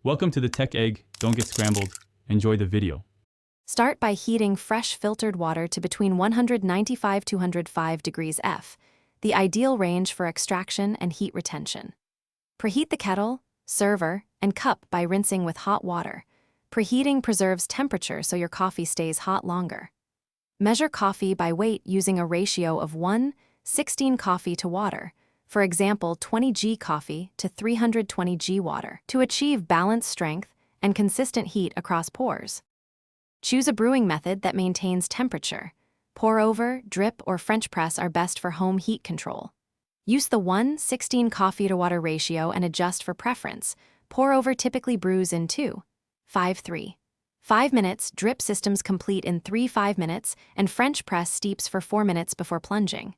Welcome to the Tech Egg. Don't get scrambled. Enjoy the video. Start by heating fresh filtered water to between 195 to 205 degrees F, the ideal range for extraction and heat retention. Preheat the kettle, server, and cup by rinsing with hot water. Preheating preserves temperature so your coffee stays hot longer. Measure coffee by weight using a ratio of 1:16 coffee to water, for example 20 g coffee to 320 g water, to achieve balanced strength and consistent heat across pours. Choose a brewing method that maintains temperature. Pour over, drip, or French press are best for home heat control. Use the 1:16 coffee to water ratio and adjust for preference. Pour over typically brews in 2.5 minutes, drip systems complete in 3.5 minutes, and French press steeps for 4 minutes before plunging.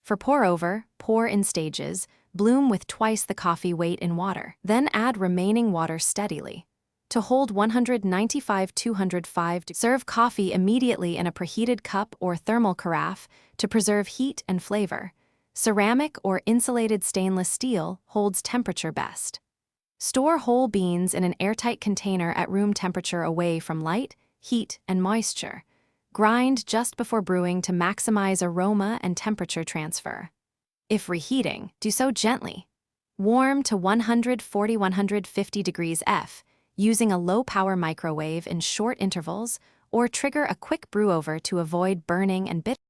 For pour over, pour in stages, bloom with twice the coffee weight in water, then add remaining water steadily. To hold 195-205, serve coffee immediately in a preheated cup or thermal carafe to preserve heat and flavor. Ceramic or insulated stainless steel holds temperature best. Store whole beans in an airtight container at room temperature away from light, heat, and moisture. Grind just before brewing to maximize aroma and temperature transfer. If reheating, do so gently. Warm to 140-150 degrees F, using a low-power microwave in short intervals, or trigger a quick brew-over to avoid burning and bitterness.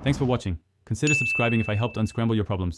Thanks for watching. Consider subscribing if I helped unscramble your problems.